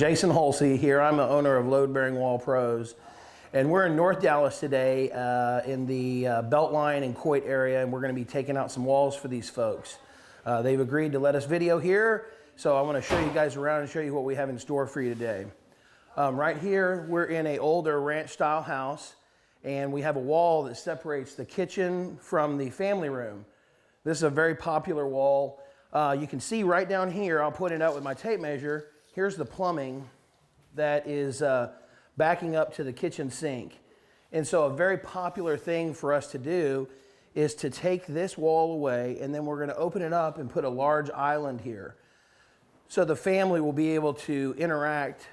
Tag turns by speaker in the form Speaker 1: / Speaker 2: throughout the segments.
Speaker 1: Jason Holsey here. I'm the owner of Load Bearing Wall Pros, and we're in North Dallas today in the Beltline and Coit area, and we're going to be taking out some walls for these folks. They've agreed to let us video here, so I want to show you guys around and show you what we have in store for you today. Right here, we're in an older ranch-style house, and we have a wall that separates the kitchen from the family room. This is a very popular wall. You can see right down here, I'll put it out with my tape measure. Here's the plumbing that is backing up to the kitchen sink. And so a very popular thing for us to do is to take this wall away, and then we're going to open it up and put a large island here. So the family will be able to interact.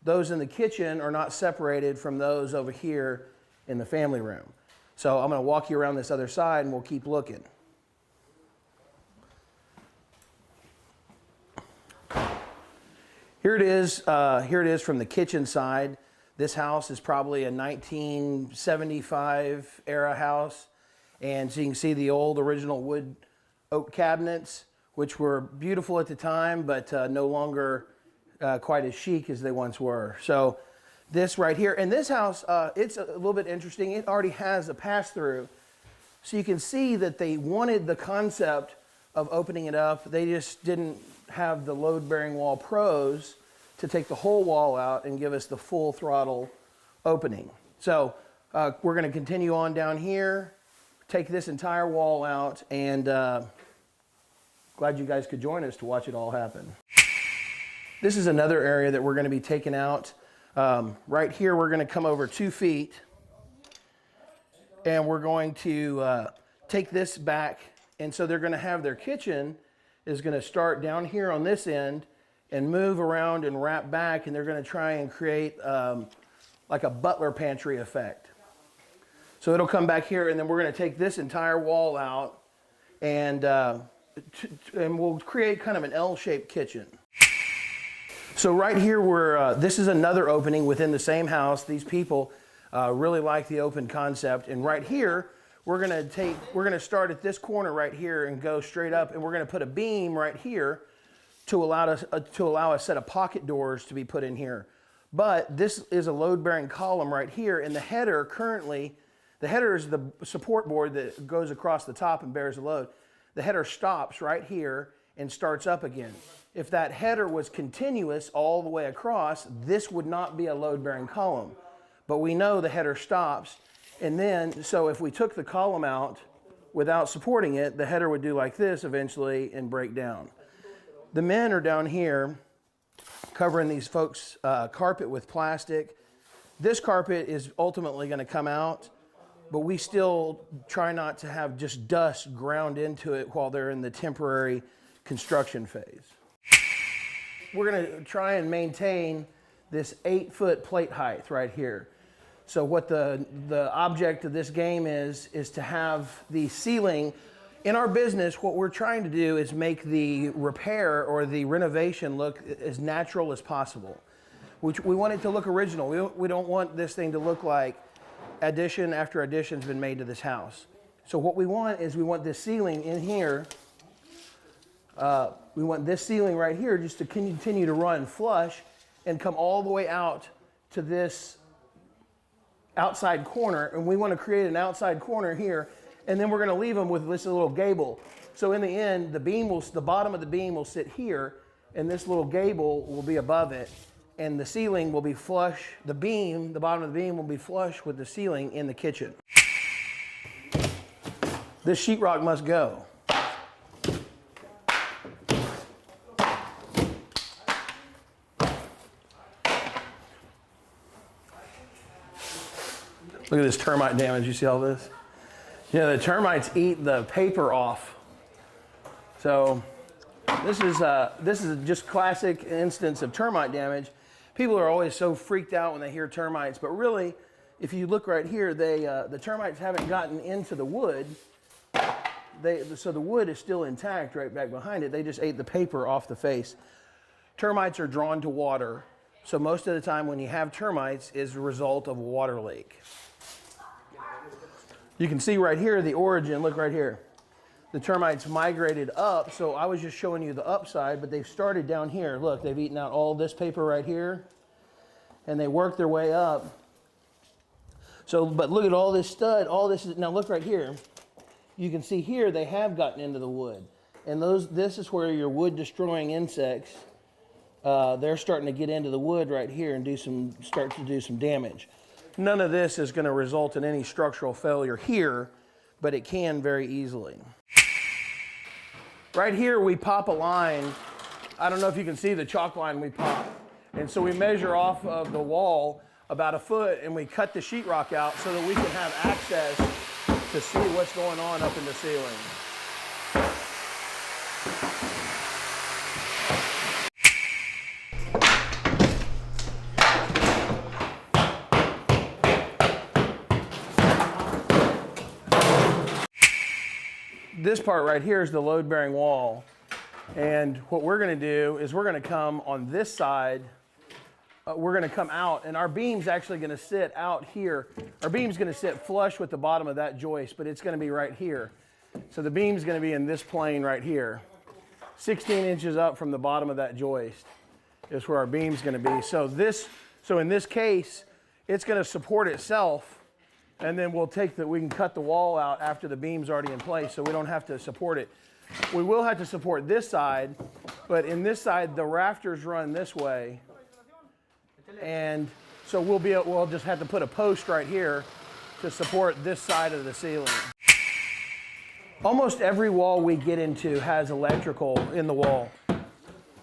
Speaker 1: Those in the kitchen are not separated from those over here in the family room. So I'm going to walk you around this other side and we'll keep looking. Here it is from the kitchen side. This house is probably a 1975 era house. And so you can see the old original wood oak cabinets, which were beautiful at the time, but no longer quite as chic as they once were. So this right here, and this house, it's a little bit interesting. It already has a pass-through. So you can see that they wanted the concept of opening it up. They just didn't have the Load Bearing Wall Pros to take the whole wall out and give us the full throttle opening. So we're going to continue on down here, take this entire wall out, and glad you guys could join us to watch it all happen. This is another area that we're going to be taking out. Right here, we're going to come over 2 feet, and we're going to take this back. And so they're going to have their kitchen is going to start down here on this end and move around and wrap back, and they're going to try and create like a butler pantry effect. So it'll come back here, and then we're going to take this entire wall out, and we'll create kind of an L-shaped kitchen. So right here, this is another opening within the same house. These people really like the open concept, and right here, we're going to start at this corner right here and go straight up, and we're going to put a beam right here to allow a set of pocket doors to be put in here. But this is a load-bearing column right here, and the header the header is the support board that goes across the top and bears the load. The header stops right here and starts up again. If that header was continuous all the way across, this would not be a load-bearing column. But we know the header stops. And then, so if we took the column out without supporting it, the header would do like this eventually and break down. The men are down here covering these folks' carpet with plastic. This carpet is ultimately going to come out, but we still try not to have just dust ground into it while they're in the temporary construction phase. We're going to try and maintain this 8-foot plate height right here. So what the object of this game is to have the ceiling. In our business, what we're trying to do is make the repair or the renovation look as natural as possible. We want it to look original. We don't want this thing to look like addition after addition's been made to this house. So what we want is we want this ceiling in here. We want this ceiling right here just to continue to run flush and come all the way out to this outside corner, and we want to create an outside corner here, and then we're going to leave them with this little gable. So in the end, the bottom of the beam will sit here, and this little gable will be above it, and the ceiling will be flush. The bottom of the beam will be flush with the ceiling in the kitchen. This sheetrock must go. Look at this termite damage. You see all this? You know, the termites eat the paper off. So this is just classic instance of termite damage. People are always so freaked out when they hear termites, but really, if you look right here, the termites haven't gotten into the wood. So the wood is still intact right back behind it. They just ate the paper off the face. Termites are drawn to water. So most of the time when you have termites is a result of a water leak. You can see right here the origin, look right here. the termites migrated up. So I was just showing you the upside, but they've started down here. Look, they've eaten out all this paper right here, and they work their way up. So, but look at all this stud, all this is, now look right here. You can see here they have gotten into the wood. And this is where your wood destroying insects, they're starting to get into the wood right here and start to do some damage. None of this is going to result in any structural failure here, but it can very easily. Right here we pop a line. I don't know if you can see the chalk line we pop. And so we measure off of the wall about 1 foot, and we cut the sheetrock out so that we can have access to see what's going on up in the ceiling. This part right here is the load-bearing wall. And what we're going to do is we're going to come on this side. We're going to come out, and our beam's actually going to sit out here. Our beam's going to sit flush with the bottom of that joist, but it's going to be right here. So the beam's going to be in this plane right here. 16 inches up from the bottom of that joist is where our beam's going to be. So in this case, it's going to support itself, and then we can cut the wall out after the beam's already in place, so we don't have to support it. We will have to support this side, but in this side, the rafters run this way. And so we'll just have to put a post right here to support this side of the ceiling. Almost every wall we get into has electrical in the wall.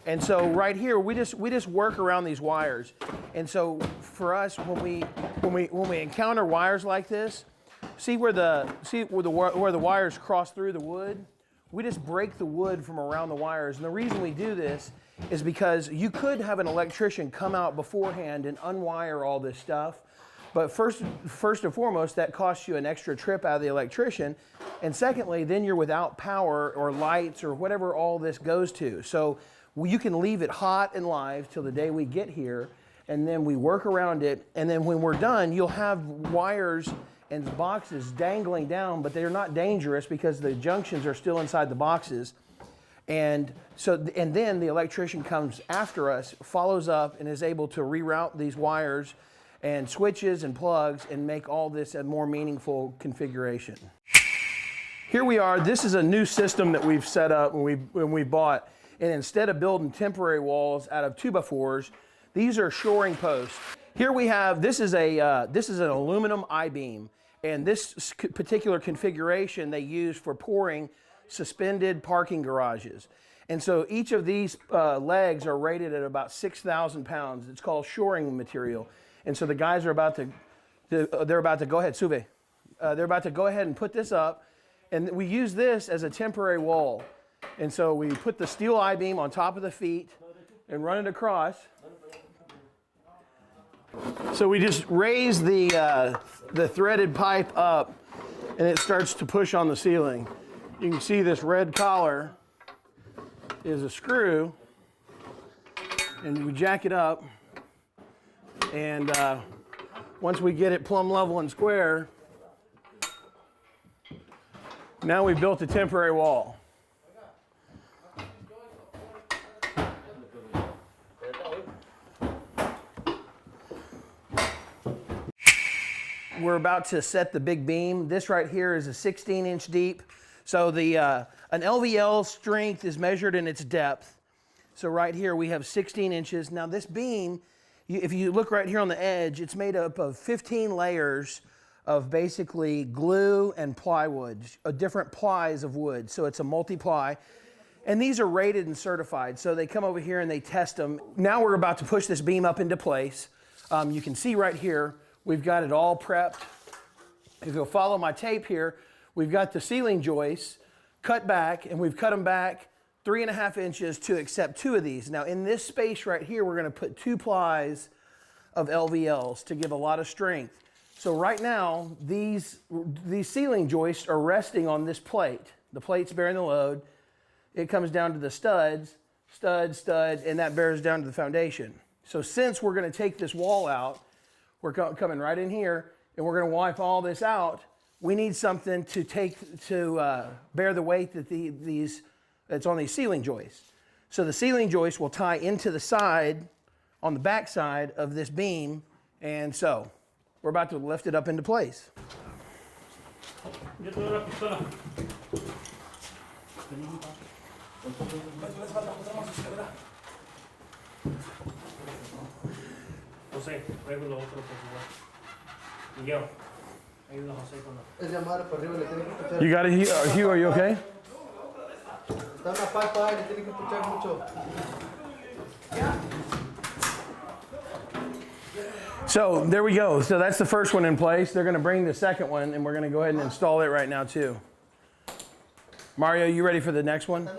Speaker 1: And so right here, we just work around these wires. And so for us, when we encounter wires like this, see where the wires cross through the wood? We just break the wood from around the wires. And the reason we do this is because you could have an electrician come out beforehand and unwire all this stuff. But first and foremost, that costs you an extra trip out of the electrician. And secondly, then you're without power or lights or whatever all this goes to. So you can leave it hot and live till the day we get here, and then we work around it. And then when we're done, you'll have wires and boxes dangling down, but they're not dangerous because the junctions are still inside the boxes. And then the electrician comes after us, follows up, and is able to reroute these wires and switches and plugs and make all this a more meaningful configuration. Here we are. This is a new system that we've set up when we bought. And instead of building temporary walls out of 2x4s, these are shoring posts. Here we have, this is an aluminum I-beam. And this particular configuration they use for pouring suspended parking garages. And so each of these legs are rated at about 6,000 pounds. It's called shoring material. And so the guys are about to go ahead, Suve. They're about to go ahead and put this up. And we use this as a temporary wall. And so we put the steel I-beam on top of the feet and run it across. So we just raise the threaded pipe up, and it starts to push on the ceiling. You can see this red collar is a screw, and we jack it up, and once we get it plumb level and square, now we've built a temporary wall. We're about to set the big beam. This right here is a 16-inch deep. So an LVL strength is measured in its depth. So right here we have 16 inches. Now this beam, if you look right here on the edge, it's made up of 15 layers of basically glue and plywood, different plies of wood. So it's a multi-ply. And these are rated and certified. So they come over here and they test them. Now we're about to push this beam up into place. You can see right here, we've got it all prepped. If you'll follow my tape here, we've got the ceiling joists cut back, and we've cut them back 3.5 inches to accept 2 of these. Now in this space right here, we're gonna put 2 plies of LVLs to give a lot of strength. So right now, these ceiling joists are resting on this plate. The plate's bearing the load. It comes down to the studs, stud, and that bears down to the foundation. So since we're gonna take this wall out, we're coming right in here, and we're gonna wipe all this out. we need something to bear the weight that that's on these ceiling joists. So the ceiling joist will tie into the side, on the back side of this beam, and so we're about to lift it up into place.
Speaker 2: José, traigo lo otro, por favor. Miguel, ayuda a José con la...
Speaker 3: Es llamar para arriba, le tiene que escuchar.
Speaker 1: You got it, Hugh, are you okay?
Speaker 3: Está una papa, le tiene que escuchar mucho.
Speaker 1: So there we go. So that's the first one in place. They're going to bring the second one, and we're going to go ahead and install it right now too. Mario, you ready for the next one?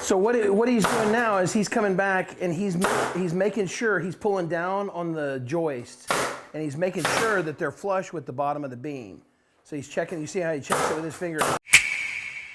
Speaker 1: So what he's doing now is he's coming back and he's making sure he's pulling down on the joists, and he's making sure that they're flush with the bottom of the beam. So he's checking. You see how he checks it with his finger.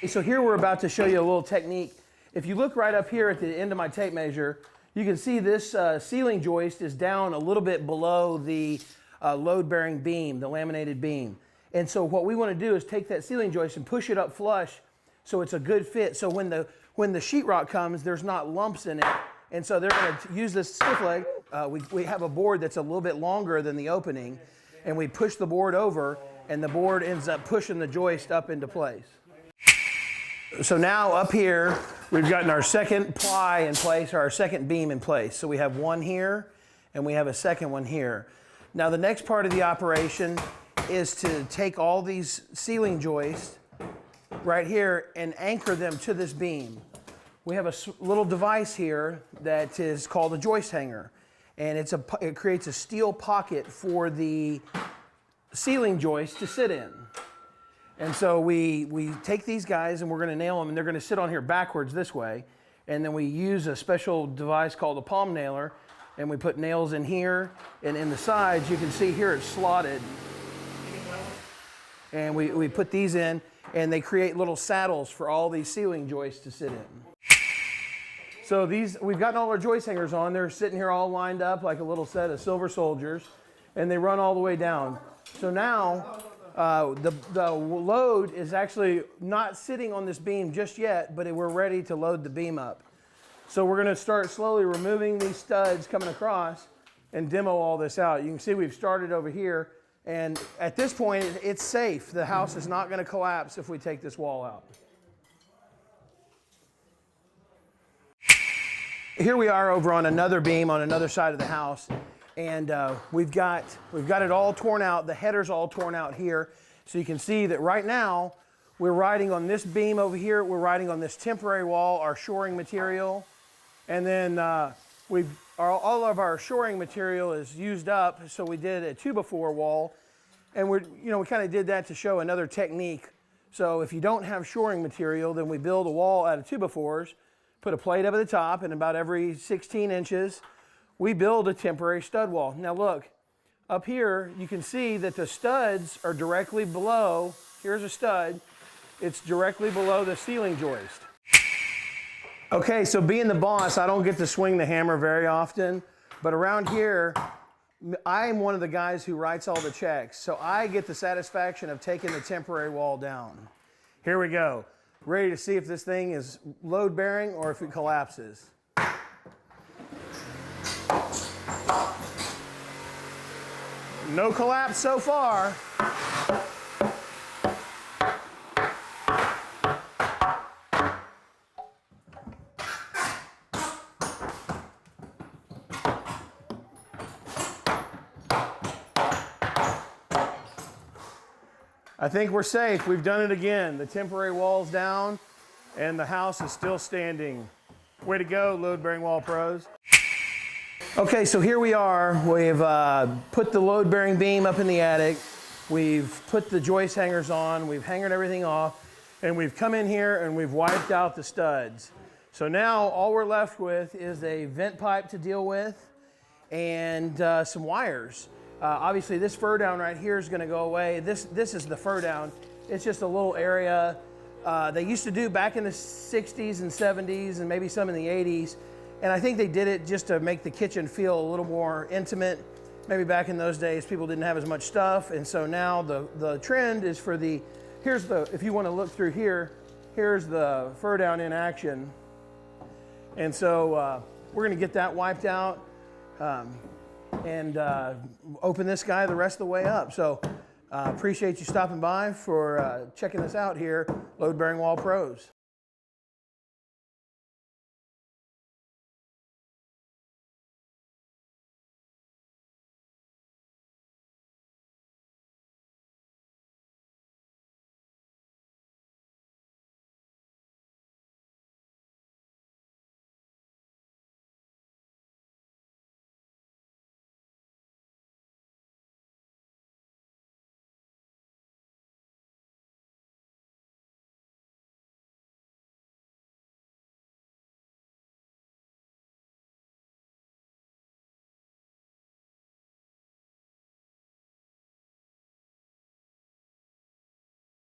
Speaker 1: So here we're about to show you a little technique. If you look right up here at the end of my tape measure, you can see this ceiling joist is down a little bit below the load-bearing beam, the laminated beam. And so what we want to do is take that ceiling joist and push it up flush so it's a good fit. So when the sheetrock comes, there's not lumps in it. And so they're going to use this stiff leg. We have a board that's a little bit longer than the opening, and we push the board over, and the board ends up pushing the joist up into place. So now up here, we've gotten our second ply in place, or our second beam in place. So we have one here, and we have a second one here. Now the next part of the operation is to take all these ceiling joists right here and anchor them to this beam. We have a little device here that is called a joist hanger, and it creates a steel pocket for the ceiling joist to sit in. And so we take these guys and we're going to nail them, and they're going to sit on here backwards this way, and then we use a special device called a palm nailer, and we put nails in here and in the sides. You can see here it's slotted, and we put these in, and they create little saddles for all these ceiling joists to sit in. So we've gotten all our joist hangers on. They're sitting here all lined up like a little set of silver soldiers, and they run all the way down. So now the load is actually not sitting on this beam just yet, but we're ready to load the beam up. So we're going to start slowly removing these studs coming across and demo all this out. You can see we've started over here, and at this point it's safe. The house is not going to collapse if we take this wall out. Here we are over on another beam on another side of the house, and we've got it all torn out. The header's all torn out here, so you can see that right now we're riding on this beam over here. We're riding on this temporary wall, our shoring material, and then all of our shoring material is used up. So we did a 2x4 wall, and we kind of did that to show another technique. So if you don't have shoring material, then we build a wall out of 2x4s. Put a plate up at the top, and about every 16 inches, we build a temporary stud wall. Now look, up here, you can see that the studs are directly below. Here's a stud. It's directly below the ceiling joist. Okay, so being the boss, I don't get to swing the hammer very often, but around here, I'm one of the guys who writes all the checks, so I get the satisfaction of taking the temporary wall down. Here we go. Ready to see if this thing is load bearing or if it collapses. No collapse so far. I think we're safe. We've done it again. The temporary wall's down and the house is still standing. Way to go, load-bearing wall pros. Okay, so here we are. We've put the load-bearing beam up in the attic. We've put the joist hangers on. We've hangered everything off. And we've come in here and we've wiped out the studs. So now all we're left with is a vent pipe to deal with and some wires. Obviously, this fur down right here is going to go away. This is the fur down. It's just a little area they used to do back in the 60s and 70s and maybe some in the 80s. And I think they did it just to make the kitchen feel a little more intimate. Maybe back in those days, people didn't have as much stuff. And so now the trend is for if you want to look through here, here's the fur down in action. And so we're going to get that wiped out and open this guy the rest of the way up. So appreciate you stopping by for checking this out here, Load Bearing Wall Pros.